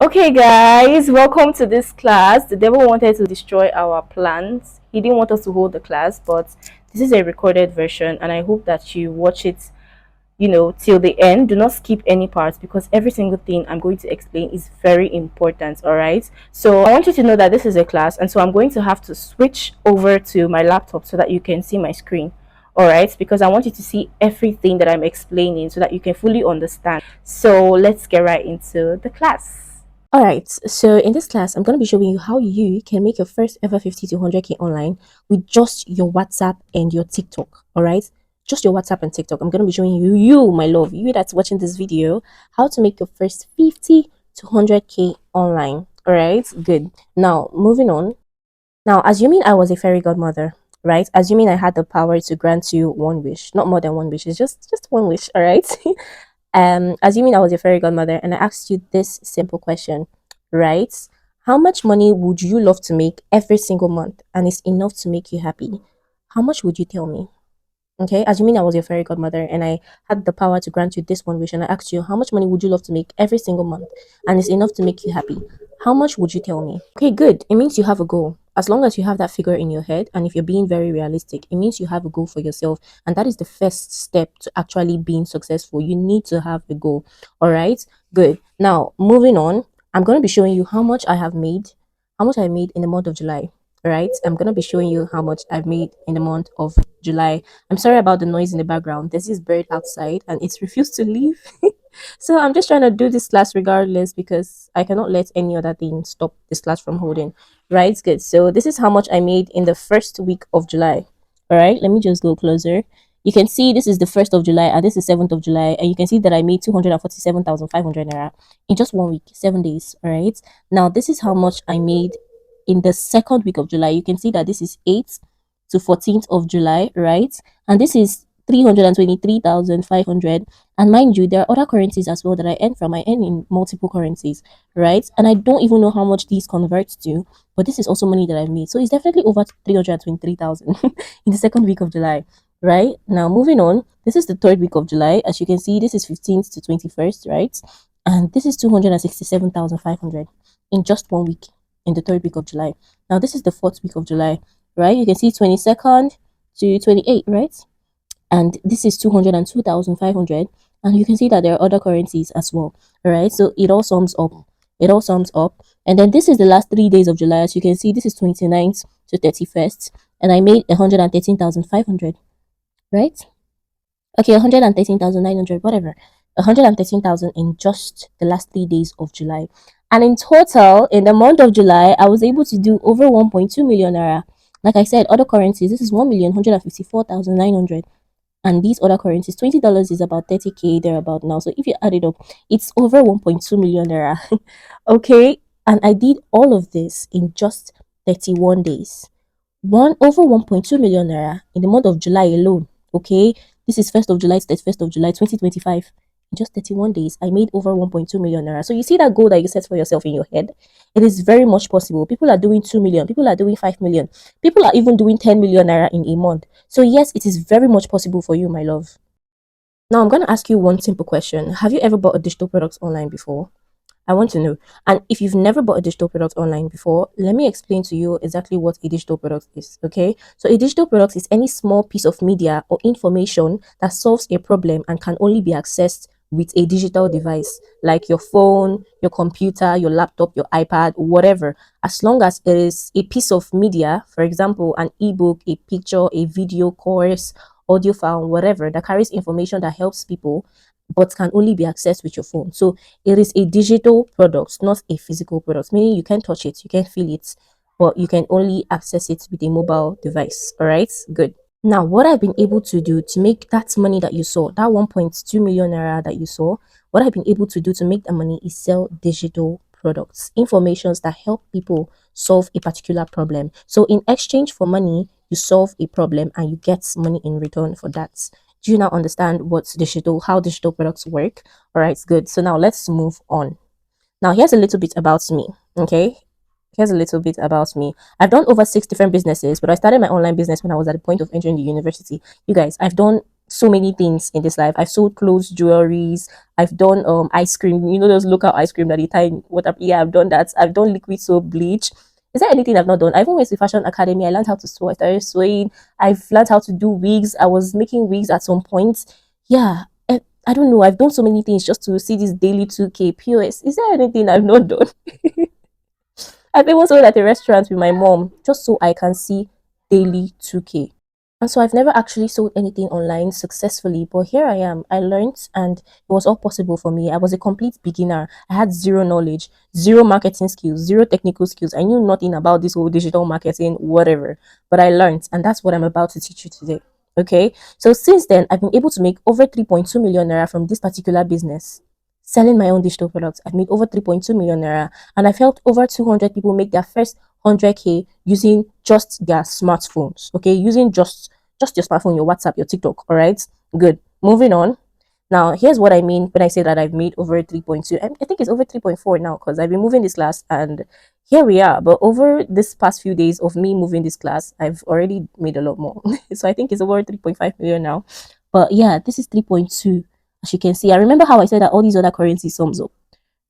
Okay, guys, welcome to this class. The devil wanted to destroy our plans. He didn't want us to hold the class, but this is a recorded version, and I hope that you watch it, till the end. Do not skip any parts because every single thing I'm going to explain is very important. All right. So I want you to know that this is a class, and so I'm going to have to switch over to my laptop so that you can see my screen. All right, because I want you to see everything that I'm explaining so that you can fully understand. So let's get right into the class. Alright, so in this class, I'm going to be showing you how you can make your first ever 50 to 100k online with just your WhatsApp and your TikTok. Alright, just your WhatsApp and TikTok. I'm going to be showing you, my love, you that's watching this video, how to make your first 50 to 100k online. Alright, good. Now, moving on. Now, assuming I was a fairy godmother, right? Assuming I had the power to grant you one wish, not more than one wish, it's just one wish, all right? Assuming I was your fairy godmother and I asked you this simple question, right? How much money would you love to make every single month and it's enough to make you happy? How much would you tell me? Okay, assuming I was your fairy godmother and I had the power to grant you this one wish and I asked you how much money would you love to make every single month and it's enough to make you happy, how much would you tell me? Okay, good. It means you have a goal. As long as you have that figure in your head and if you're being very realistic, it means you have a goal for yourself, and that is the first step to actually being successful. You need to have a goal. All right, good. Now moving on, I'm going to be showing you how much I made in the month of July. Right, I'm going to be showing you how much I've made in the month of July. I'm sorry about the noise in the background. There's this bird outside and it's refused to leave. So I'm just trying to do this class regardless because I cannot let any other thing stop this class from holding. Right, good. So this is how much I made in the first week of July. All right, let me just go closer. You can see this is the 1st of July and this is 7th of July, and you can see that I made 247,500 naira in just 1 week, 7 days. All right, now this is how much I made in the second week of July. You can see that this is 8th to 14th of July, right? And this is 323,500. And mind you, there are other currencies as well that I earn from. I earn in multiple currencies, right? And I don't even know how much these convert to, but this is also money that I've made. So it's definitely over 323,000 in the second week of July, right? Now, moving on, this is the third week of July. As you can see, this is 15th to 21st, right? And this is 267,500 in just 1 week in the third week of July. Now, this is the fourth week of July, right? You can see 22nd to 28th, right? And this is 202,500. And you can see that there are other currencies as well, all right? So it all sums up. It all sums up. And then this is the last 3 days of July. As you can see, this is 29th to 31st. And I made 113,500, right? Okay, 113,900, whatever. 113,000 in just the last 3 days of July. And in total, in the month of July, I was able to do over 1.2 million naira. Like I said, other currencies, this is 1,154,900. And these other currencies, $20 is about 30k thereabout now. So if you add it up, it's over 1.2 million naira. Okay, and I did all of this in just 31 days. Over 1.2 million naira in the month of July alone. Okay, this is 1st of July to 31st of July 2025. In just 31 days, I made over 1.2 million naira. So you see that goal that you set for yourself in your head, it is very much possible. People are doing 2 million, people are doing 5 million, people are even doing 10 million naira in a month. So yes, it is very much possible for you, my love. Now I'm going to ask you one simple question. Have you ever bought a digital product online before? I want to know. And if you've never bought a digital product online before, let me explain to you exactly what a digital product is. Okay. So a digital product is any small piece of media or information that solves a problem and can only be accessed with a digital device like your phone, your computer, your laptop, your iPad, whatever. As long as it is a piece of media, for example, an ebook, a picture, a video course, audio file, whatever, that carries information that helps people but can only be accessed with your phone. So it is a digital product, not a physical product, meaning you can't touch it, you can't feel it, but you can only access it with a mobile device. All right, good. Now, what I've been able to do to make that money that you saw, that 1.2 million naira that you saw, what I've been able to do to make that money is sell digital products, informations that help people solve a particular problem. So in exchange for money, you solve a problem and you get money in return for that. Do you now understand how digital products work? All right, good. So now let's move on. Now here's a little bit about me. Okay, here's a little bit about me. I've done over 6 different businesses, but I started my online business when I was at the point of entering the university. You guys, I've done so many things in this life. I've sold clothes, jewelries. I've done ice cream. You know those local ice cream that they tie in water. Yeah, I've done that. I've done liquid soap, bleach. Is there anything I've not done? I even went to fashion academy. I learned how to sew. I started sewing. I've learned how to do wigs. I was making wigs at some point. Yeah. I don't know. I've done so many things just to see this daily 2K POS. Is there anything I've not done? I've even sold at a restaurant with my mom just so I can see daily 2K. And so I've never actually sold anything online successfully, but here I am. I learned and it was all possible for me. I was a complete beginner. I had zero knowledge, zero marketing skills, zero technical skills. I knew nothing about this whole digital marketing, whatever. But I learned, and that's what I'm about to teach you today. Okay. So since then, I've been able to make over 3.2 million naira from this particular business. Selling my own digital products. I've made over 3.2 million naira, and I've helped over 200 people make their first 100K using just their smartphones. Okay, using just your smartphone, your WhatsApp, your TikTok. All right, good. Moving on. Now, here's what I mean when I say that I've made over 3.2. I think it's over 3.4 now because I've been moving this class and here we are. But over this past few days of me moving this class, I've already made a lot more. So I think it's over 3.5 million now. But yeah, this is 3.2. As you can see, I remember how I said that all these other currencies sums up,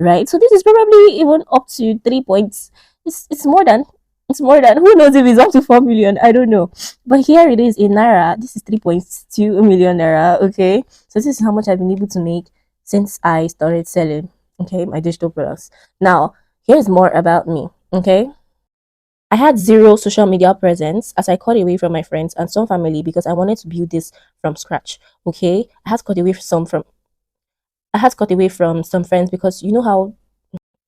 right? So this is probably even up to 3 points. It's more than, it's more than, who knows if it's up to 4 million? I don't know. But here it is in naira. This is 3.2 million naira. Okay, so this is how much I've been able to make since I started selling. Okay, my digital products. Now here's more about me. Okay. I had zero social media presence as I cut away from my friends and some family because I wanted to build this from scratch. Okay, I had to cut away from some friends because you know how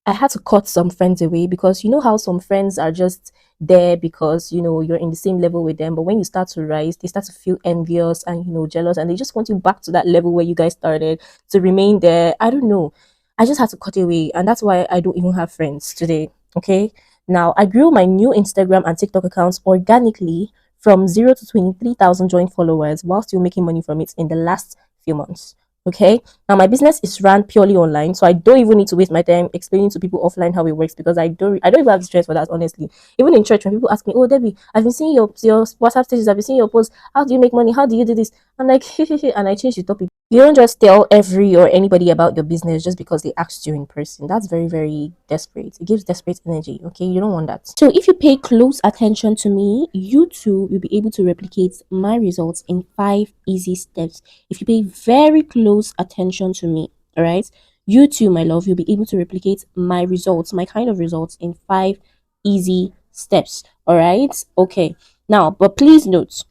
I had to cut some friends away because you know how some friends are just there because you're in the same level with them, but when you start to rise, they start to feel envious and jealous, and they just want you back to that level where you guys started to remain there. I don't know. I just had to cut away, and that's why I don't even have friends today. Okay. Now I grew my new Instagram and TikTok accounts organically from 0 to 23,000 joint followers while still making money from it in the last few months. Okay. Now my business is run purely online, so I don't even need to waste my time explaining to people offline how it works because I don't even have the stress for that, honestly. Even in church, when people ask me, "Oh, Debbie, I've been seeing your WhatsApp status, I've been seeing your posts. How do you make money? How do you do this?" I'm like, and I change the topic. You don't just tell every or anybody about your business just because they asked you in person. That's very, very desperate. It gives desperate energy. Okay, you don't want that. So if you pay close attention to me, you too will be able to replicate my results in 5 easy steps. If you pay very close attention to me, all right, you too, my love, you'll be able to replicate my results, my kind of results in 5 easy steps. All right, okay. Now, but please note,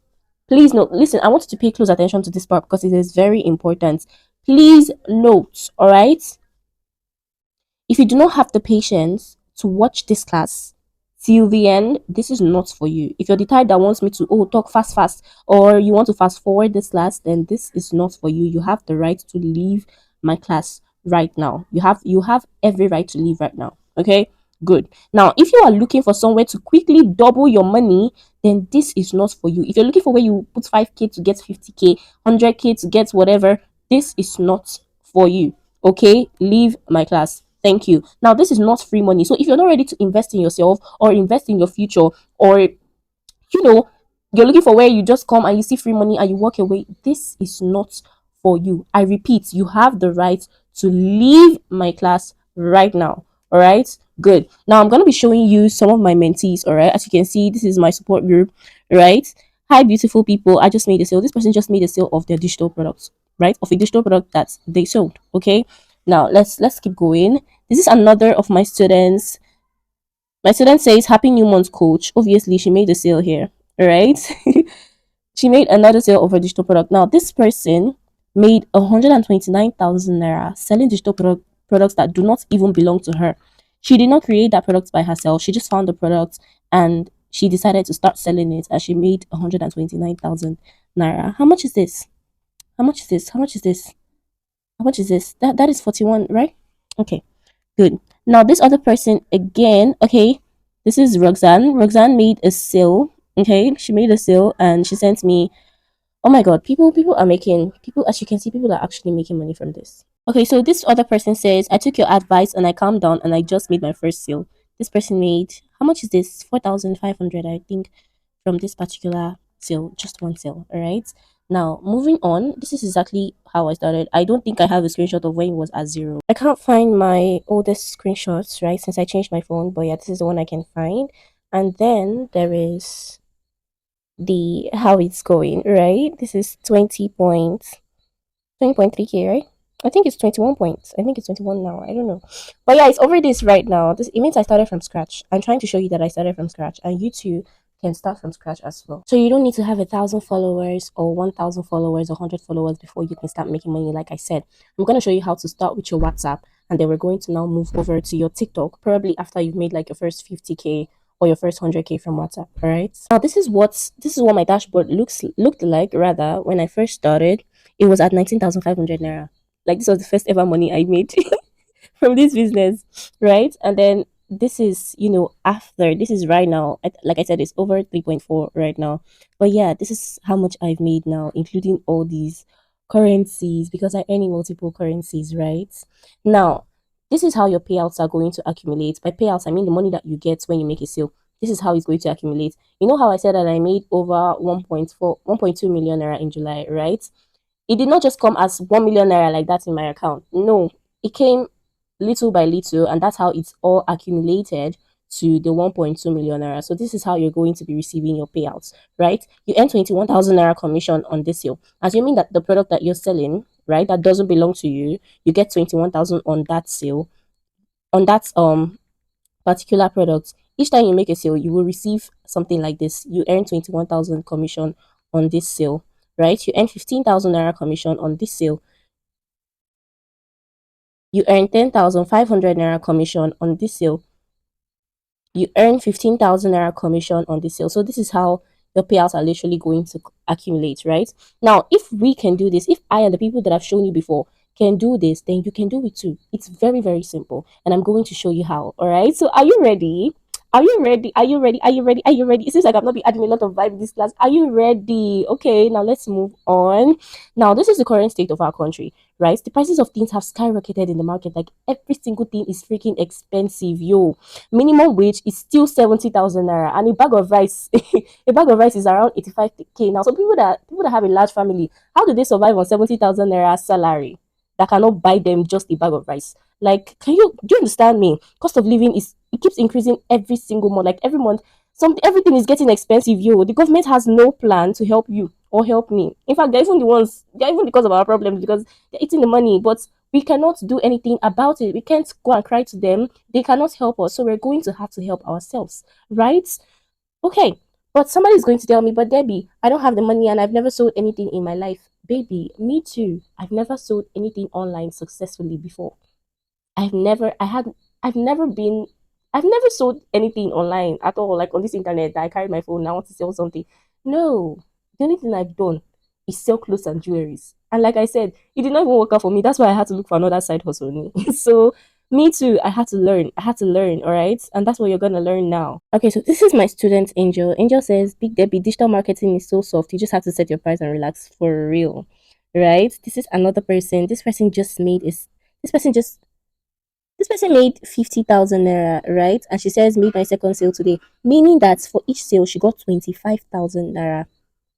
listen, I want you to pay close attention to this part because it is very important. Please note, all right? If you do not have the patience to watch this class till the end, this is not for you. If you're the type that wants me to talk fast, or you want to fast forward this class, then this is not for you. You have the right to leave my class right now. You have every right to leave right now. Okay? Good. Now, if you are looking for somewhere to quickly double your money, then this is not for you. If you're looking for where you put 5K to get 50K, 100K to get whatever, this is not for you. Okay? Leave my class. Thank you. Now, this is not free money. So if you're not ready to invest in yourself or invest in your future, or you know, you're looking for where you just come and you see free money and you walk away, this is not for you. I repeat, you have the right to leave my class right now. All right, good. Now I'm going to be showing you some of my mentees. All right, as you can see, this is my support group. Right, hi, beautiful people. I just made a sale. This person just made a sale of their digital products, right? Of a digital product that they sold. Okay, now let's keep going. This is another of my students. My student says, "Happy New Month, coach." Obviously, she made a sale here. All right. She made another sale of a digital product. Now, this person made 129,000 naira selling products that do not even belong to her. She did not create that product by herself. She just found the product and she decided to start selling it, and she made 129,000 naira. How much is this? How much is this? How much is this? How much is this? That is 41, right? Okay. Good. Now this other person again, okay, this is Roxanne. Roxanne made a sale. Okay, she made a sale and she sent me. Oh my god, people are making people, as you can see, people are actually making money from this. Okay, so this other person says, "I took your advice and I calmed down and I just made my first sale." This person made, how much is this? 4,500, I think, from this particular sale, just one sale. All right. Now, moving on, this is exactly how I started. I don't think I have a screenshot of when it was at zero. I can't find my oldest screenshots, right, since I changed my phone, but yeah, this is the one I can find. And then there is the how it's going, right? This is 20.3k, right? I think it's 21 points. I think it's 21 now. I don't know. But yeah, it's over this right now. This it means I started from scratch. I'm trying to show you that I started from scratch, and you too can start from scratch as well. So you don't need to have 1,000 followers or 1,000 followers or 100 followers before you can start making money. Like I said, I'm gonna show you how to start with your WhatsApp, and then we're going to now move over to your TikTok, probably after you've made like your first 50k or your first 100k from WhatsApp. All right. Now this is what my dashboard looked like rather when I first started. It was at 19,500 naira. Like this was the first ever money I made from this business, right? And then this is, after this is right now. Like I said, it's over 3.4 right now. But yeah, this is how much I've made now, including all these currencies because I earn in multiple currencies, right? Now, this is how your payouts are going to accumulate. By payouts, I mean the money that you get when you make a sale. This is how it's going to accumulate. You know how I said that I made over 1.2 million naira in July, right? It did not just come as 1 million naira like that in my account. No, it came little by little, and that's how it's all accumulated to the 1.2 million naira. So this is how you're going to be receiving your payouts, right? You earn 21,000 naira commission on this sale. Assuming that the product that you're selling, right, that doesn't belong to you, you get 21,000 on that sale, on that particular product. Each time you make a sale, you will receive something like this. You earn 21,000 commission on this sale, right? You earn 15,000 naira commission on this sale. You earn 10,500 naira commission on this sale. You earn 15,000 naira commission on this sale. So this is how your payouts are literally going to accumulate, right? Now, if we can do this, if I and the people that I've shown you before can do this, then you can do it too. It's very, very simple. And I'm going to show you how. All right. So are you ready? Are you ready? Are you ready? Are you ready? Are you ready? It seems like I've not been adding a lot of vibe in this class. Are you ready? Okay, now let's move on. Now, this is the current state of our country, right? The prices of things have skyrocketed in the market. Like every single thing is freaking expensive, yo. Minimum wage is still 70,000 naira, and a bag of rice, a bag of rice is around 85k now. So people that have a large family, how do they survive on 70,000 naira salary that cannot buy them just a bag of rice? Like, do you understand me? Cost of living is it keeps increasing every single month. Like every month, everything is getting expensive. Yo, the government has no plan to help you or help me. In fact, they're even because of our problems because they're eating the money, but we cannot do anything about it. We can't go and cry to them. They cannot help us. So we're going to have to help ourselves, right? Okay. But somebody is going to tell me, but Debbie, I don't have the money and I've never sold anything in my life. Baby, me too. I've never sold anything online successfully before. I've never I had I've never been I've never sold anything online at all, like on this internet that I carry my phone and I want to sell something. No. The only thing I've done is sell clothes and jewelries. And like I said, it did not even work out for me. That's why I had to look for another side hustle. So me too, I had to learn. I had to learn, all right? And that's what you're gonna learn now. Okay, so this is my student Angel. Angel says, Big Debbie, digital marketing is so soft. You just have to set your price and relax for real. Right? This is another person. This person made 50,000 naira, right? And she says, made my second sale today, meaning that for each sale, she got 25,000 naira.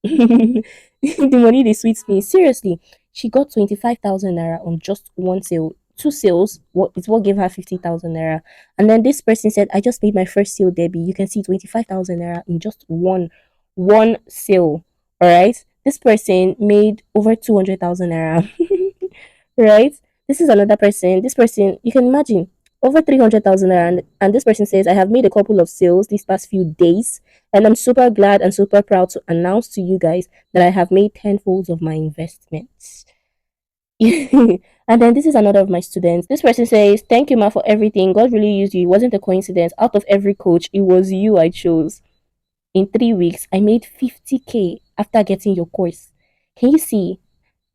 The money they sweets me. Seriously, she got 25,000 naira on just one sale. Two sales, what gave her 50,000 naira. And then this person said, I just made my first sale, Debbie. You can see 25,000 naira in just one sale. All right. This person made over 200,000 naira. Right? This is another person. This person, you can imagine, over 300,000 naira. And this person says, I have made a couple of sales these past few days, and I'm super glad and super proud to announce to you guys that I have made tenfolds of my investments. And then this is another of my students. This person says, Thank you, Ma, for everything. God really used you. It wasn't a coincidence. Out of every coach, it was you I chose. In 3 weeks, I made 50k after getting your course. Can you see?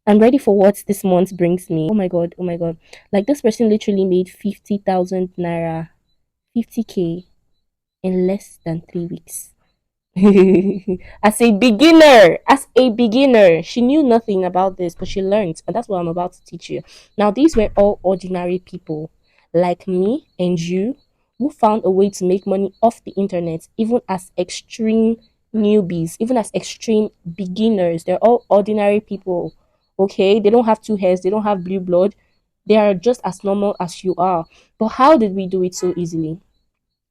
I'm ready for what this month brings me. Oh my god, oh my god. Like this person literally made 50,000 naira, 50k in less than 3 weeks. As a beginner, she knew nothing about this, but she learned, and that's what I'm about to teach you. Now, these were all ordinary people like me and you who found a way to make money off the internet, even as extreme newbies, even as extreme beginners. They're all ordinary people. Okay, they don't have two hairs, they don't have blue blood. They are just as normal as you are. But how did we do it so easily?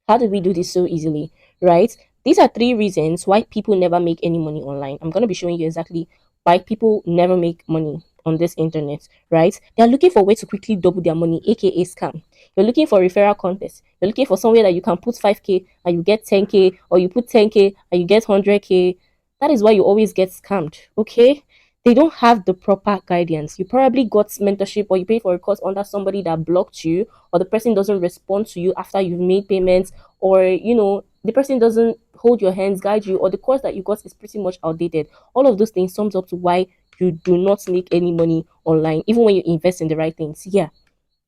How did we do this so easily? Right? These are three reasons why people never make any money online. I'm going to be showing you exactly why people never make money on this internet, right? They're looking for a way to quickly double their money, aka scam. You're looking for referral contest. You're looking for somewhere that you can put 5k and you get 10k, or you put 10k and you get 100k. That is why you always get scammed, okay? They don't have the proper guidance. You probably got mentorship, or you pay for a course under somebody that blocked you, or the person doesn't respond to you after you've made payments, or the person doesn't hold your hands, guide you, or the course that you got is pretty much outdated. All of those things sums up to why you do not make any money online, even when you invest in the right things. Yeah,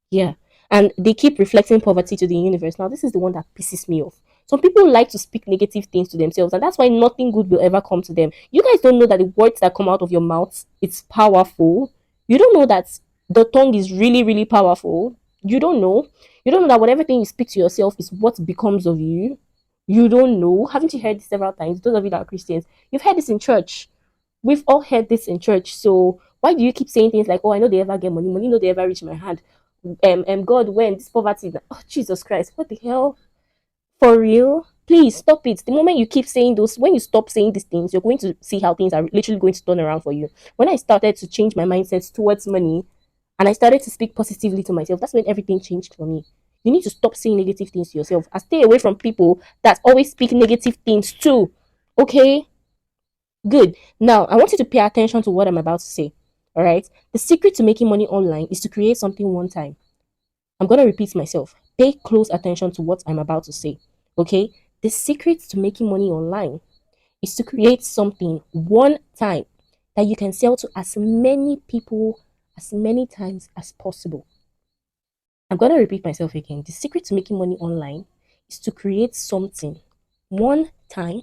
yeah. And they keep reflecting poverty to the universe. Now, this is the one that pisses me off. Some people like to speak negative things to themselves, and that's why nothing good will ever come to them. You guys don't know that the words that come out of your mouth, it's powerful. You don't know that the tongue is really, really powerful. You don't know. You don't know that whatever thing you speak to yourself is what becomes of you. You don't know. Haven't you heard this several times? Those of you that are Christians, you've heard this in church. We've all heard this in church. So why do you keep saying things like, "Oh, I know they ever get money, money no they ever reach my hand"? God, when this poverty, oh Jesus Christ, what the hell? For real? Please stop it. The moment you keep saying those, when you stop saying these things, you're going to see how things are literally going to turn around for you. When I started to change my mindset towards money, and I started to speak positively to myself, that's when everything changed for me. You need to stop saying negative things to yourself and stay away from people that always speak negative things too. Okay? Good. Now, I want you to pay attention to what I'm about to say. All right? The secret to making money online is to create something one time. I'm going to repeat myself. Pay close attention to what I'm about to say. Okay? The secret to making money online is to create something one time that you can sell to as many people as many times as possible. I'm going to repeat myself again. The secret to making money online is to create something one time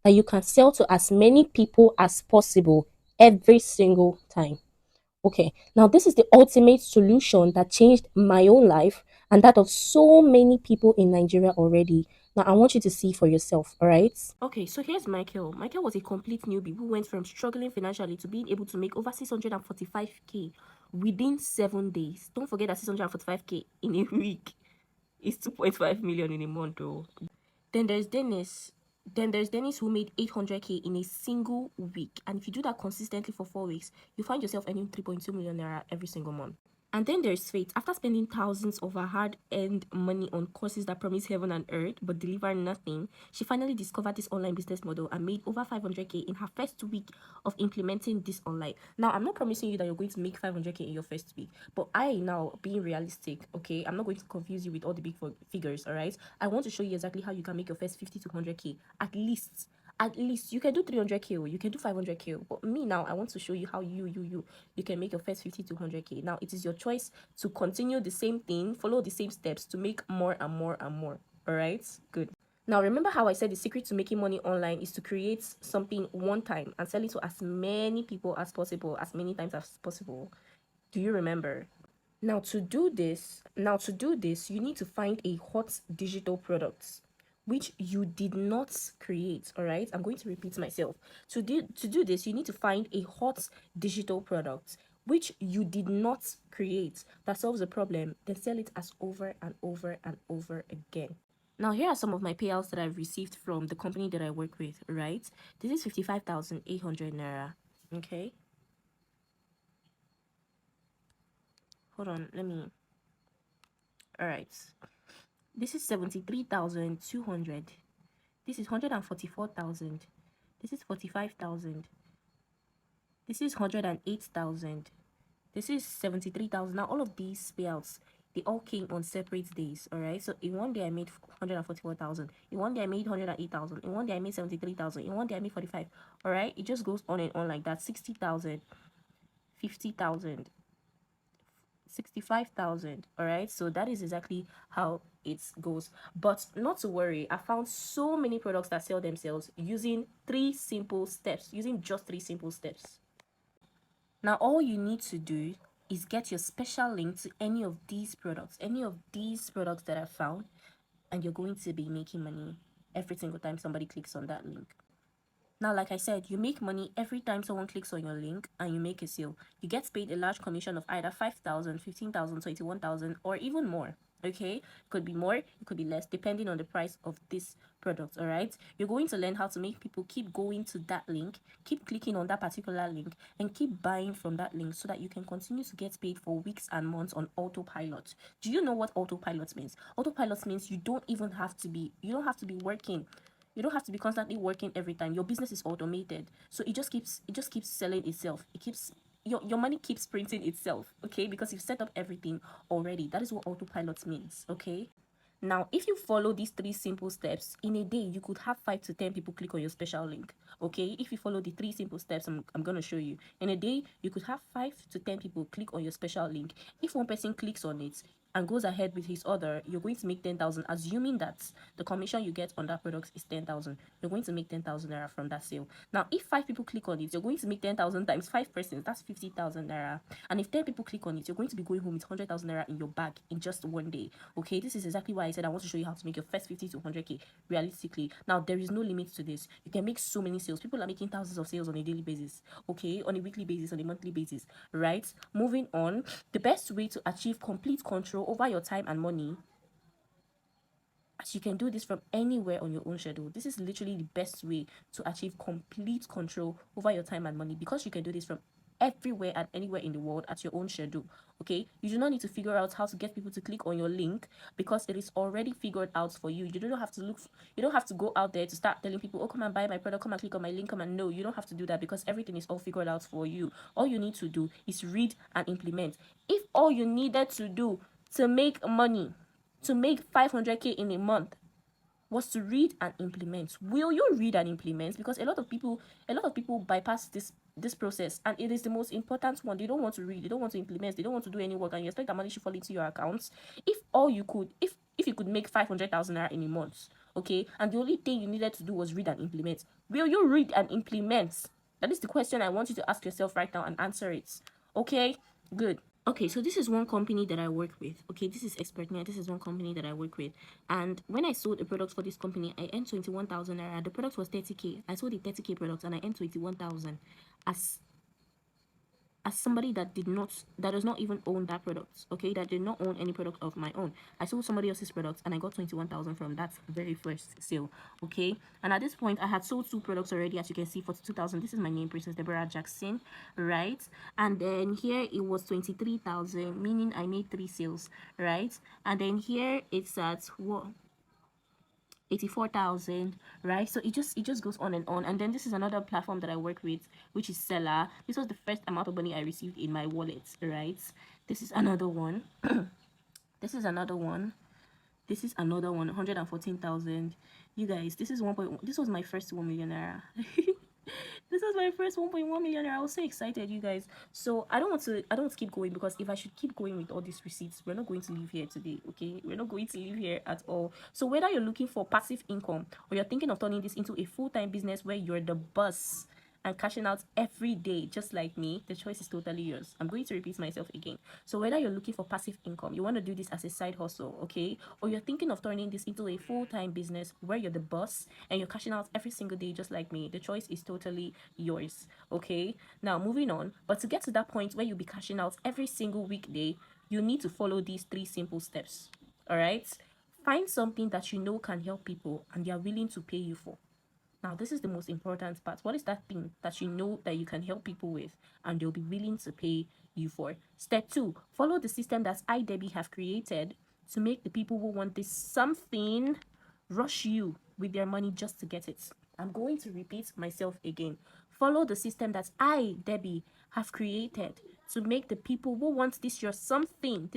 that you can sell to as many people as possible every single time. Okay, now this is the ultimate solution that changed my own life and that of so many people in Nigeria already. Now I want you to see for yourself, all right? Okay, so here's Michael. Michael was a complete newbie who went from struggling financially to being able to make over 645k within 7 days. Don't forget that 645k in a week is 2.5 million in a month, though. Then there's Dennis. Then there's Dennis who made 800k in a single week. And if you do that consistently for 4 weeks, you find yourself earning 3.2 million naira every single month. And then there's Faith. After spending thousands of her hard-earned money on courses that promise heaven and earth but deliver nothing, she finally discovered this online business model and made over 500k in her first week of implementing this online. Now, I'm not promising you that you're going to make 500k in your first week, but I now, being realistic, okay, I'm not going to confuse you with all the big figures, all right? I want to show you exactly how you can make your first 50 to 100k at least. At least you can do 300k, you can do 500k, but me now, I want to show you how you can make your first 50 to 100k. Now it is your choice to continue the same thing, follow the same steps to make more and more and more. All right, good. Now remember how I said the secret to making money online is to create something one time and sell it to as many people as possible, as many times as possible. Do you remember? Now to do this, you need to find a hot digital product which you did not create. All right, I'm going to repeat myself. To do this, you need to find a hot digital product which you did not create that solves a problem, then sell it as over and over and over again. Now, here are some of my payouts that I've received from the company that I work with, right? This is 55,800 naira. Okay, hold on, let me. All right, this is 73,200. This is 144,000. This is 45,000. This is 108,000. This is 73,000. Now, all of these payouts, they all came on separate days, all right? So, in one day, I made 144,000. In one day, I made 108,000. In one day, I made 73,000. In one day, I made 45. All right? It just goes on and on like that. 60,000, 50,000, 65,000. All right, so that is exactly how it goes. But not to worry, I found so many products that sell themselves using just three simple steps. Now all you need to do is get your special link to any of these products that I found, and you're going to be making money every single time somebody clicks on that link. Now, like I said, you make money every time someone clicks on your link and you make a sale. You get paid a large commission of either 5,000, 15,000, 21,000, or even more. Okay, it could be more, it could be less, depending on the price of this product. All right, you're going to learn how to make people keep going to that link, keep clicking on that particular link, and keep buying from that link so that you can continue to get paid for weeks and months on autopilot. Do you know what autopilot means? Autopilot means you don't have to be working, you don't have to be constantly working every time. Your business is automated, so it just keeps selling itself. It keeps your money keeps printing itself, okay, because you've set up everything already. That is what autopilot means, okay. Now, if you follow these three simple steps in a day, you could have 5 to 10 people click on your special link. Okay, if you follow the three simple steps I'm going to show you, in a day you could have 5 to 10 people click on your special link. If one person clicks on it and goes ahead with his order, you're going to make 10,000, assuming that the commission you get on that product is 10,000. You're going to make 10,000 naira from that sale. Now, if 5 people click on it, you're going to make 10,000 times 5%. That's 50,000 naira. And if 10 people click on it, you're going to be going home with 100,000 naira in your bag in just one day. Okay, this is exactly why I said I want to show you how to make your first 50 to 100k realistically. Now, there is no limit to this. You can make so many sales. People are making thousands of sales on a daily basis, okay, on a weekly basis, on a monthly basis, right? Moving on, the best way to achieve complete control over your time and money, as you can do this from anywhere on your own schedule. This is literally the best way to achieve complete control over your time and money, because you can do this from everywhere and anywhere in the world at your own schedule. Okay, you do not need to figure out how to get people to click on your link, because it is already figured out for you. You don't have to you don't have to go out there to start telling people, oh, come and buy my product, come and click on my link, come and no, you don't have to do that, because everything is all figured out for you. All you need to do is read and implement. If all you needed to do to make money, to make 500k in a month, was to read and implement, will you read and implement? Because a lot of people bypass this process, and it is the most important one. They don't want to read, they don't want to implement, they don't want to do any work, and you expect that money should fall into your accounts. If you could make 500,000 naira in a month, okay, and the only thing you needed to do was read and implement, will you read and implement? That is the question I want you to ask yourself right now and answer it. Okay, good. Okay, so this is one company that I work with. Okay, this is Expertnia. This is one company that I work with. And when I sold a product for this company, I earned 21,000 naira. The product was 30k. I sold a 30k product and I earned 21,000 as somebody that does not even own that product, okay, that did not own any product of my own. I sold somebody else's product and I got 21,000 from that very first sale, okay. And at this point, I had sold 2 products already, as you can see, for 2,000. This is my name, Princess Deborah Jackson, right? And then here it was 23,000, meaning I made 3 sales, right? And then here it's at what, 84,000, right? So it just goes on and on. And then this is another platform that I work with, which is Seller. This was the first amount of money I received in my wallet, right? This is another one. This is another one. This is another one, 114,000. You guys, this is 1. This was my first 1 million naira. This was my first 1.1 million. I was so excited, you guys. So I don't want to keep going, because if I should keep going with all these receipts, we're not going to live here today, okay? We're not going to live here at all. So whether you're looking for passive income or you're thinking of turning this into a full-time business where you're the boss and cashing out every day just like me, the choice is totally yours. I'm going to repeat myself again. So whether you're looking for passive income, you want to do this as a side hustle, okay, or you're thinking of turning this into a full-time business where you're the boss and you're cashing out every single day just like me, the choice is totally yours, okay. Now moving on, but to get to that point where you'll be cashing out every single weekday, you need to follow these 3 simple steps. All right, find something that you know can help people and they are willing to pay you for. Now, this is the most important part. What is that thing that you know that you can help people with and they'll be willing to pay you for? Step 2, follow the system that Debbie have created to make the people who want this something rush you with their money just to get it. I'm going to repeat myself again. Follow the system that Debbie have created to make the people who want this your something,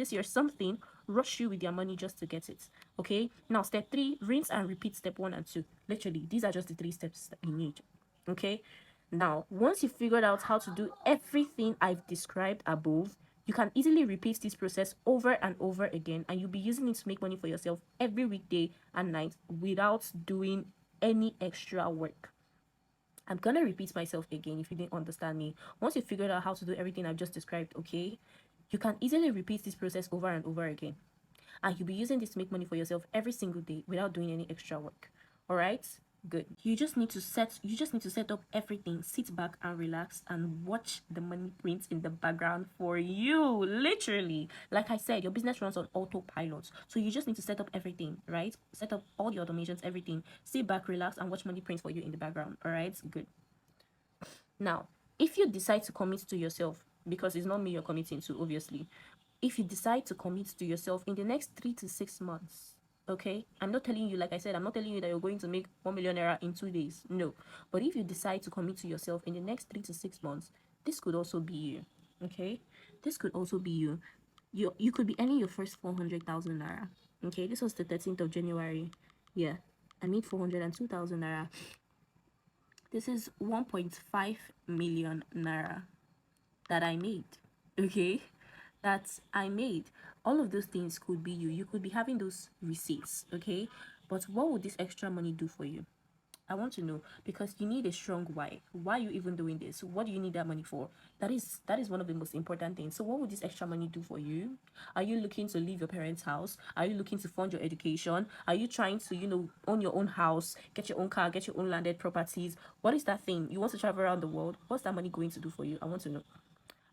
rush you with their money just to get it. Okay, now step 3, rinse and repeat step 1 and 2. Literally, these are just the 3 steps that you need. Okay, now once you've figured out how to do everything I've described above, you can easily repeat this process over and over again, and you'll be using it to make money for yourself every weekday and night without doing any extra work. I'm gonna repeat myself again if you didn't understand me. Once you figured out how to do everything I've just described, okay, you can easily repeat this process over and over again. And you'll be using this to make money for yourself every single day without doing any extra work. All right? Good. You just need to set up everything. Sit back and relax and watch the money print in the background for you. Literally. Like I said, your business runs on autopilot. So you just need to set up everything, right? Set up all the automations, everything. Sit back, relax, and watch money print for you in the background. All right? Good. Now, if you decide to commit to yourself, because it's not me you're committing to, obviously, if you decide to commit to yourself in the next 3 to 6 months, okay, I'm not telling you, like I said, I'm not telling you that you're going to make 1 million naira in 2 days. No. But if you decide to commit to yourself in the next 3 to 6 months, this could also be you. Okay? This could also be you. You could be earning your first 400,000 naira. Okay, this was the 13th of January. Yeah. I made 402,000 naira. This is 1.5 million naira that I made. Okay? That I made. All of those things could be you. You could be having those receipts. Okay? But what would this extra money do for you? I want to know, because you need a strong why. Why are you even doing this? What do you need that money for? That is one of the most important things. So what would this extra money do for you? Are you looking to leave your parents' house? Are you looking to fund your education? Are you trying to, own your own house, get your own car, get your own landed properties? What is that thing? You want to travel around the world? What's that money going to do for you? I want to know.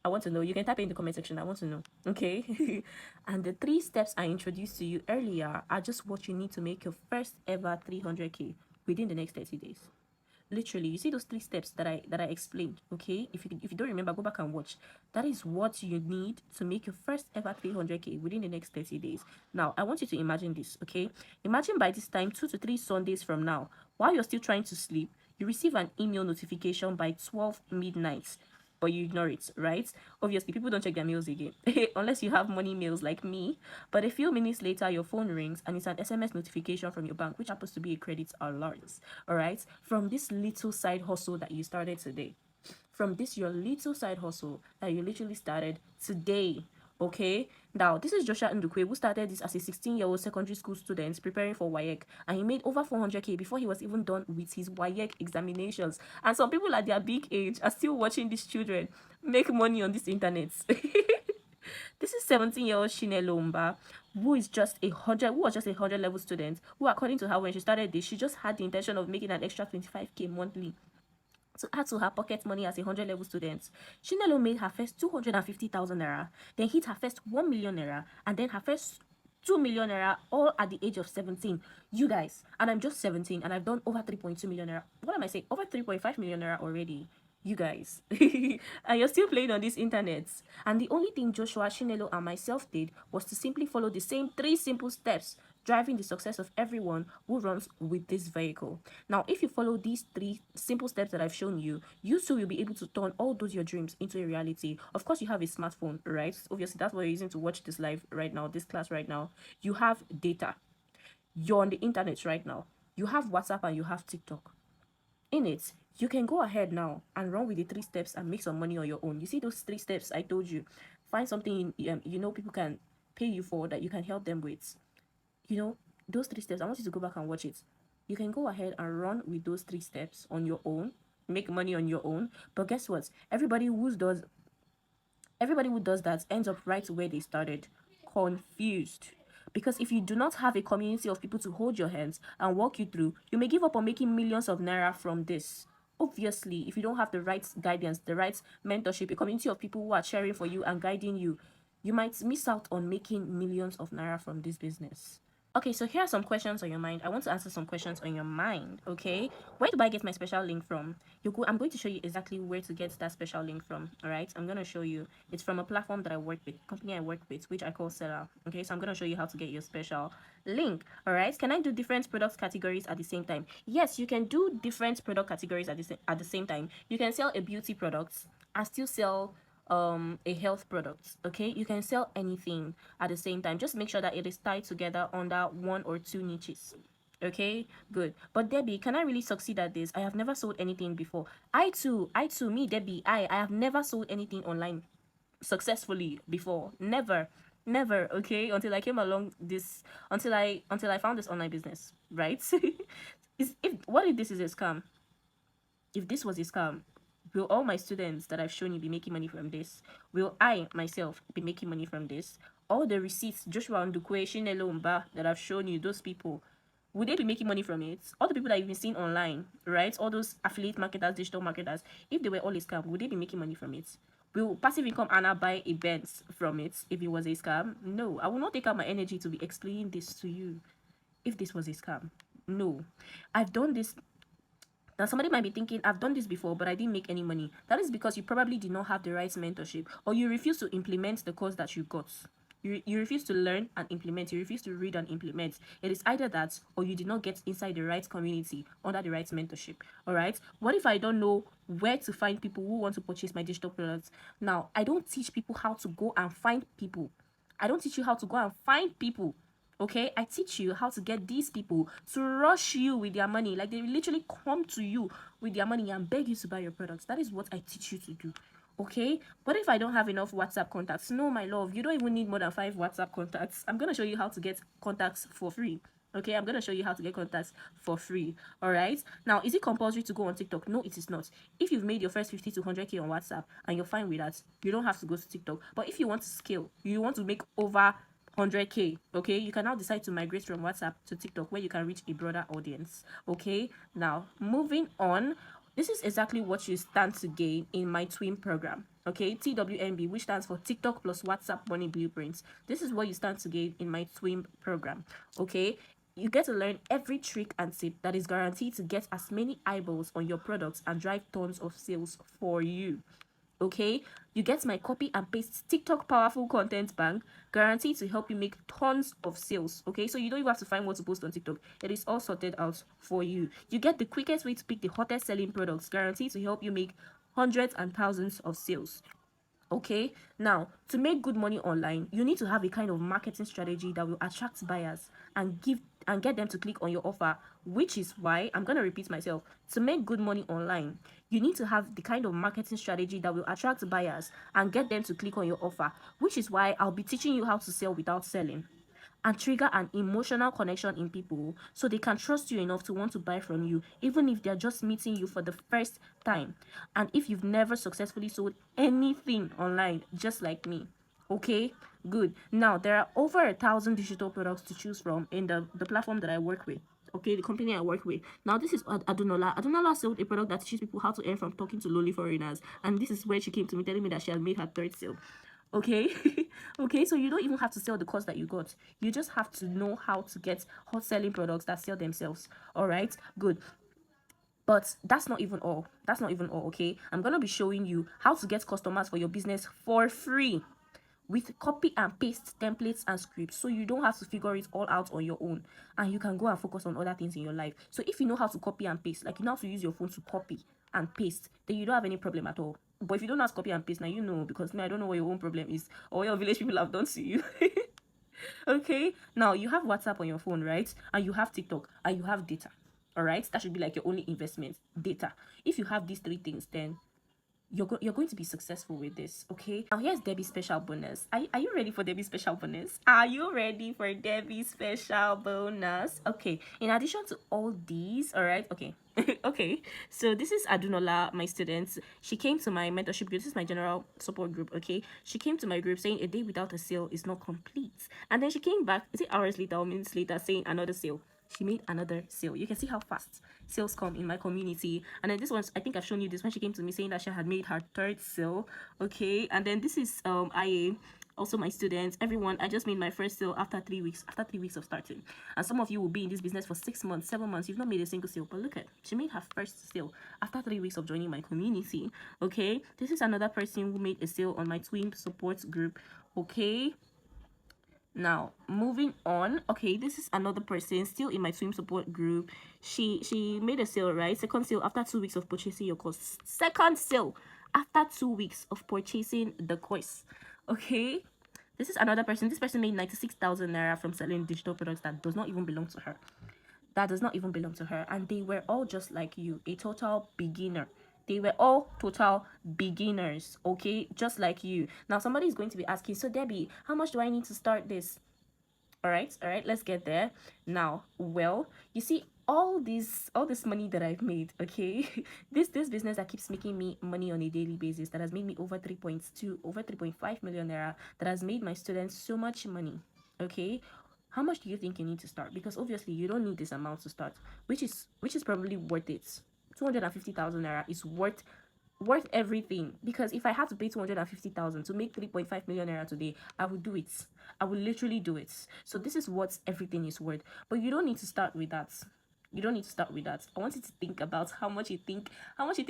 I want to know. You can type it in the comment section. I want to know. Okay. And the 3 steps I introduced to you earlier are just what you need to make your first ever 300K within the next 30 days. Literally, you see those 3 steps that I explained. Okay, if you don't remember, go back and watch. That is what you need to make your first ever 300K within the next 30 days. Now I want you to imagine this. Okay, imagine by this time, 2 to 3 Sundays from now, while you're still trying to sleep, you receive an email notification by 12 midnight, but you ignore it, right? Obviously, people don't check their mails again unless you have money mails like me. But a few minutes later, your phone rings and it's an SMS notification from your bank, which happens to be a credit alert. All right, from this little side hustle that you started today, from this your little side hustle that you literally started today. Okay, now this is Joshua Ndukwe, who started this as a 16-year-old secondary school student preparing for WAEC, and he made over 400K before he was even done with his WAEC examinations. And some people at their big age are still watching these children make money on this internet. This is 17-year-old Shinelo Mba, who was just a 100 level student, who, according to her, when she started this, she just had the intention of making an extra 25K monthly to add to her pocket money as a 100 level student. Shinelo made her first 250,000 naira, then hit her first 1 million naira, and then her first 2 million naira, all at the age of 17. You guys, and I'm just 17, and I've done over 3.2 million naira. What am I saying? Over 3.5 million naira already. You guys, and you're still playing on this internet. And the only thing Joshua, Shinelo, and myself did was to simply follow the same 3 simple steps, driving the success of everyone who runs with this vehicle. Now, if you follow these 3 simple steps that I've shown you, you too will be able to turn all those your dreams into a reality. Of course, you have a smartphone, right? Obviously, that's what you're using to watch this live right now, this class right now. You have data. You're on the internet right now. You have WhatsApp and you have TikTok. In it, you can go ahead now and run with the 3 steps and make some money on your own. You see those 3 steps I told you? Find something people can pay you for, that you can help them with. Those 3 steps, I want you to go back and watch it. You can go ahead and run with those 3 steps on your own, make money on your own. But guess what? Everybody who does that ends up right where they started, confused. Because if you do not have a community of people to hold your hands and walk you through, you may give up on making millions of naira from this. Obviously, if you don't have the right guidance, the right mentorship, a community of people who are cheering for you and guiding you, you might miss out on making millions of naira from this business. Okay, so here are some questions on your mind. I want to answer some questions on your mind, okay? Where do I get my special link from? I'm going to show you exactly where to get that special link from, all right? I'm going to show you. It's from a platform that I work with, company I work with, which I call Seller, okay? So I'm going to show you how to get your special link, all right? Can I do different product categories at the same time? Yes, you can do different product categories at the same time. You can sell a beauty product and still sell a health product. Okay, you can sell anything at the same time. Just make sure that it is tied together under 1 or 2 niches. Okay, good. But Debbie, can I really succeed at this? I have never sold anything before. I too, me, Debbie, I have never sold anything online successfully before. Never. Okay, until I found this online business, right? What if this is a scam? If this was a scam, will all my students that I've shown you be making money from this? Will I myself be making money from this? All the receipts, Joshua Ndukwe, Shinelo Mba, that I've shown you, those people, Would they be making money from it? All the people that you've been seeing online, right? All those affiliate marketers, digital marketers, if they were all a scam, would they be making money from it? Will passive income Anna buy a Benz from it if it was a scam? No, I will not take out my energy to be explaining this to you if this was a scam. No, I've done this. Now, somebody might be thinking, I've done this before, but I didn't make any money. That is because you probably did not have the right mentorship, or you refuse to implement the course that you got. You refuse to learn and implement. You refuse to read and implement. It is either that, or you did not get inside the right community under the right mentorship. All right. What if I don't know where to find people who want to purchase my digital products? Now, I don't teach people how to go and find people. I don't teach you how to go and find people. Okay, I teach you how to get these people to rush you with their money. Like, they literally come to you with their money and beg you to buy your products. That is what I teach you to do. Okay, but if I don't have enough WhatsApp contacts, no, my love, you don't even need more than 5 WhatsApp contacts. I'm gonna show you how to get contacts for free. Okay, I'm gonna show you how to get contacts for free. All right, now, is it compulsory to go on TikTok? No, it is not. If you've made your first 50 to 100k on WhatsApp and you're fine with that, you don't have to go to TikTok. But if you want to scale, you want to make over 100k, okay, you can now decide to migrate from WhatsApp to TikTok, where you can reach a broader audience. Okay, now moving on, this is exactly what you stand to gain in my twin program. Okay, TWMB, which stands for TikTok plus WhatsApp Money Blueprints. This is what you stand to gain in my twin program. Okay, you get to learn every trick and tip that is guaranteed to get as many eyeballs on your products and drive tons of sales for you. Okay, you get my copy and paste TikTok powerful content bank, guaranteed to help you make tons of sales. Okay, so you don't even have to find what to post on TikTok. It is all sorted out for you. You get the quickest way to pick the hottest selling products, guaranteed to help you make hundreds and thousands of sales. Okay, now, to make good money online, you need to have a kind of marketing strategy that will attract buyers and get them to click on your offer, which is why I'm going to repeat myself. To make good money online, you need to have the kind of marketing strategy that will attract buyers and get them to click on your offer, which is why I'll be teaching you how to sell without selling and trigger an emotional connection in people so they can trust you enough to want to buy from you, even if they're just meeting you for the first time. And if you've never successfully sold anything online, just like me. Okay, good. Now, there are over 1,000 digital products to choose from in the platform that I work with. Okay, the company I work with. Now, this is Adunola. Adunola sold a product that teaches people how to earn from talking to lonely foreigners. And this is where she came to me telling me that she had made her third sale. Okay. Okay, so you don't even have to sell the course that you got. You just have to know how to get hot selling products that sell themselves. All right, good. But that's not even all. That's not even all. Okay, I'm gonna be showing you how to get customers for your business for free with copy and paste templates and scripts, so you don't have to figure it all out on your own, and you can go and focus on other things in your life. So if you know how to copy and paste, like you know how to use your phone to copy and paste, then you don't have any problem at all. But if you don't know how to copy and paste, now you know, because me, I don't know what your own problem is or what your village people have done to you. Okay, now you have WhatsApp on your phone, right? And you have TikTok and you have data. All right, that should be like your only investment, data. If you have these three things, then you're going to be successful with this. Okay, now here's Debbie's special bonus. Are you ready for Debbie's special bonus? Are you ready for Debbie's special bonus? Okay, in addition to all these, all right, okay. Okay, so this is Adunola, my student. She came to my mentorship group. This is my general support group. Okay, she came to my group saying a day without a sale is not complete, and then she came back, is it hours later or minutes later, saying another sale. She made another sale. You can see how fast sales come in my community. And then this one, I think I've shown you this when she came to me saying that she had made her third sale. Okay, and then this is IA, also my students, everyone. I just made my first sale after 3 weeks, of starting. And some of you will be in this business for 6 months, 7 months. You've not made a single sale, but look at, she made her first sale after 3 weeks of joining my community. Okay, this is another person who made a sale on my twin support group. Okay, now moving on. Okay, this is another person still in my swim support group. She made a sale, right? Second sale after 2 weeks of purchasing your course. Second sale after 2 weeks of purchasing the course. Okay, this is another person. This person made 96,000 naira from selling digital products that does not even belong to her. That does not even belong to her. And they were all just like you, a total beginner. They were all total beginners, okay? Just like you. Now, somebody is going to be asking, so Debbie, how much do I need to start this? All right, let's get there. Now, well, you see, all this money that I've made, okay? this business that keeps making me money on a daily basis, that has made me over 3.5 million naira, that has made my students so much money, okay? how much do you think you need to start? Because obviously you don't need this amount to start, which is probably worth it. 250,000 naira is worth everything, because if I had to pay 250,000 to make 3.5 million naira today, I would do it. I would literally do it. So this is what everything is worth. But you don't need to start with that. You don't need to start with that. I want you to think about how much you think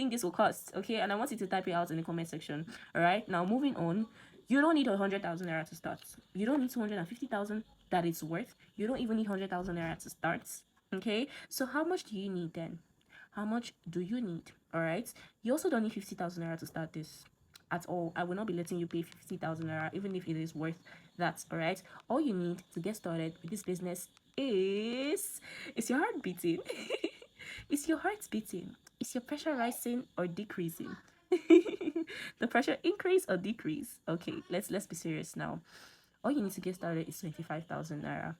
this will cost, okay? And I want you to type it out in the comment section. All right, now moving on. You don't need 100,000 naira to start. You don't need 250,000 that it's worth. You don't even need 100,000 naira to start, okay? So how much do you need then? How much do you need? All right, you also don't need 50,000 naira to start this at all. I will not be letting you pay 50,000 naira even if it is worth that. All right, all you need to get started with this business is your heart beating. Is your heart beating? Is your pressure rising or decreasing? The pressure increase or decrease? Okay, let's be serious now. All you need to get started is 25,000 naira.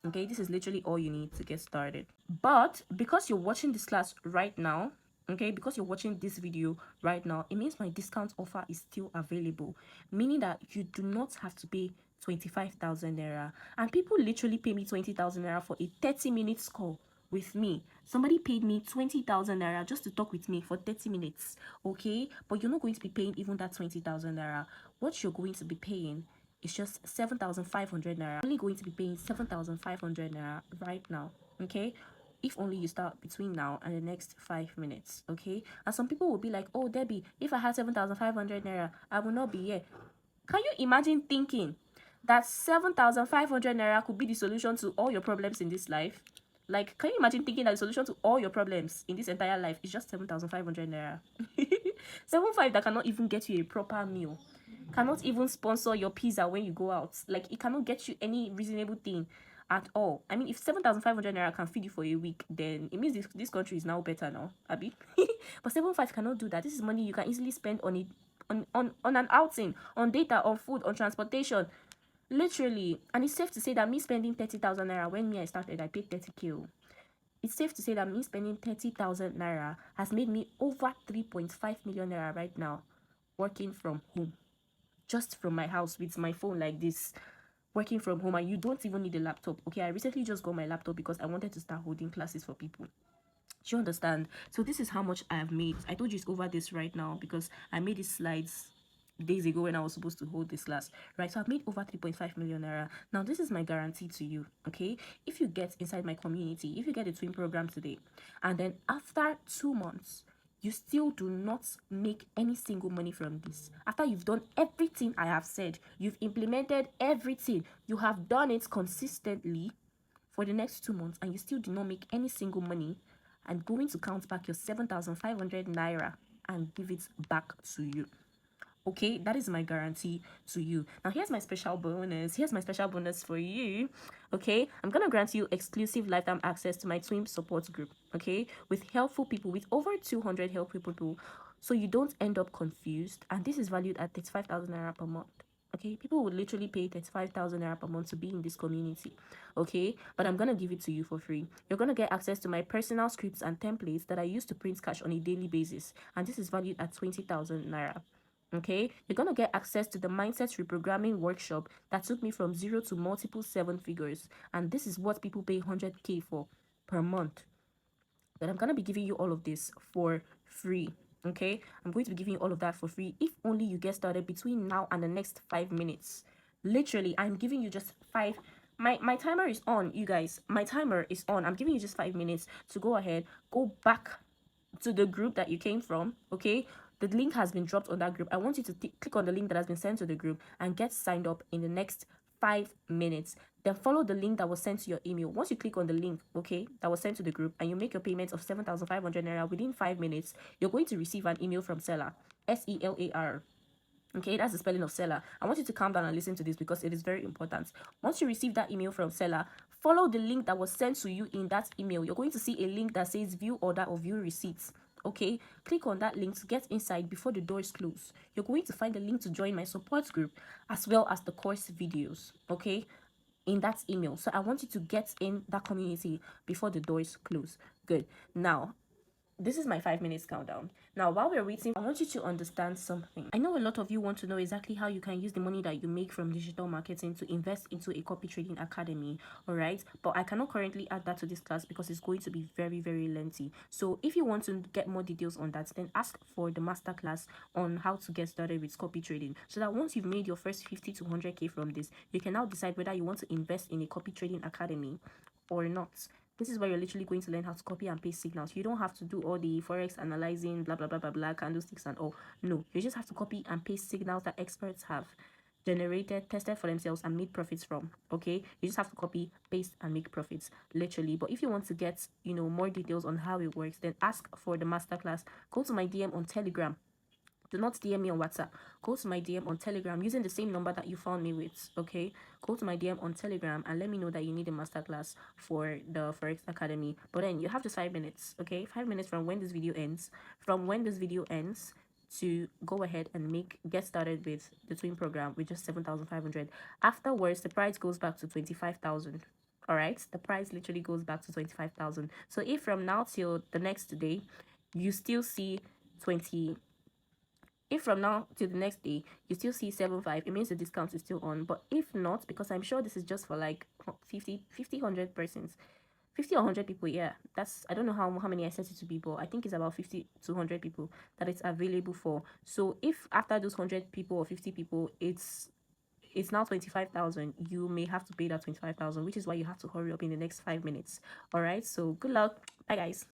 Okay, this is literally all you need to get started. But because you're watching this class right now, okay, because you're watching this video right now, it means my discount offer is still available, meaning that you do not have to pay 25,000 naira. And people literally pay me 20,000 naira for a 30-minute call with me. Somebody paid me 20,000 naira just to talk with me for 30 minutes, okay? But you're not going to be paying even that 20,000 naira. What you're going to be paying is just 7,500 naira. Only going to be paying 7,500 naira right now, okay? If only you start between now and the next 5 minutes, okay? And some people will be like, oh, Debbie, if I had 7,500 naira, I will not be here. Can you imagine thinking that 7,500 naira could be the solution to all your problems in this life? Like, can you imagine thinking that the solution to all your problems in this entire life is just 7,500 naira? 7,500 that cannot even get you a proper meal, cannot even sponsor your pizza when you go out. Like, it cannot get you any reasonable thing at all. I mean, if 7,500 naira can feed you for a week, then it means this country is now better now, Abby. But 7,500 cannot do that. This is money you can easily spend on it, on an outing, on data, on food, on transportation, literally. And it's safe to say that me spending 30,000 naira when I started, I paid 30k. It's safe to say that me spending 30,000 naira has made me over 3.5 million naira right now, working from home, just from my house with my phone like this, working from home. And you don't even need a laptop, okay? I recently just got my laptop because I wanted to start holding classes for people. Do you understand? So this is how much I have made. I told you it's over this right now because I made these slides days ago when I was supposed to hold this class, right? So I've made over 3.5 million naira. Now this is my guarantee to you, okay? If you get inside my community, if you get a twin program today, and then after 2 months you still do not make any single money from this, after you've done everything I have said, you've implemented everything, you have done it consistently for the next 2 months, and you still do not make any single money, I'm going to count back your 7,500 naira and give it back to you. Okay, that is my guarantee to you. Now here's my special bonus. Here's my special bonus for you. Okay, I'm gonna grant you exclusive lifetime access to my twin support group, okay, with helpful people, with over 200 helpful people, so you don't end up confused. And this is valued at 35,000 naira per month. Okay, people would literally pay 35,000 naira per month to be in this community, okay? But I'm gonna give it to you for free. You're gonna get access to my personal scripts and templates that I use to print cash on a daily basis, and this is valued at 20,000 naira. Okay, you're gonna get access to the mindset reprogramming workshop that took me from 0 to multiple 7 figures, and this is what people pay 100k for per month. But I'm gonna be giving you all of this for free. Okay, I'm going to be giving you all of that for free if only you get started between now and the next 5 minutes. Literally, I'm giving you just 5. My timer is on, you guys. My timer is on. I'm giving you just 5 minutes to go ahead, go back to the group that you came from, okay? The link has been dropped on that group. I want you to click on the link that has been sent to the group and get signed up in the next 5 minutes. Then follow the link that was sent to your email. Once you click on the link, okay, that was sent to the group, and you make your payment of 7,500 naira within 5 minutes, you're going to receive an email from Seller, SELAR. Okay, that's the spelling of Seller. I want you to calm down and listen to this because it is very important. Once you receive that email from Seller, follow the link that was sent to you in that email. You're going to see a link that says view order or view receipts. Okay, click on that link to get inside before the doors close. You're going to find the link to join my support group as well as the course videos, okay, in that email. So I want you to get in that community before the doors close. Good. Now, this is my 5 minutes countdown. Now, while we're waiting, I want you to understand something. I know a lot of you want to know exactly how you can use the money that you make from digital marketing to invest into a copy trading academy, all right? But I cannot currently add that to this class because it's going to be very, very lengthy. So if you want to get more details on that, then ask for the masterclass on how to get started with copy trading, so that once you've made your first 50 to 100k from this, you can now decide whether you want to invest in a copy trading academy or not. This is where you're literally going to learn how to copy and paste signals. You don't have to do all the forex analyzing, blah blah blah blah blah, candlesticks and all. No, you just have to copy and paste signals that experts have generated, tested for themselves, and made profits from. Okay, you just have to copy, paste, and make profits, literally. But if you want to get, more details on how it works, then ask for the masterclass. Go to my DM on Telegram. Do not DM me on WhatsApp. Go to my DM on Telegram using the same number that you found me with. Okay, go to my DM on Telegram and let me know that you need a masterclass for the Forex Academy. But then you have just 5 minutes. Okay, 5 minutes from when this video ends. From when this video ends, to go ahead and get started with the twin program with just 7,500. Afterwards, the price goes back to 25,000. All right, the price literally goes back to 25,000. So if from now till the next day you still see 20, if from now to the next day you still see 7.5, it means the discount is still on. But if not, because I'm sure this is just for like 50 100 persons, 50 or 100 people, yeah, that's, I don't know how many I set it to be, but I think it's about 50 to 100 people that it's available for. So if after those 100 people or 50 people it's now 25,000, you may have to pay that 25,000, which is why you have to hurry up in the next 5 minutes. All right, so good luck. Bye guys.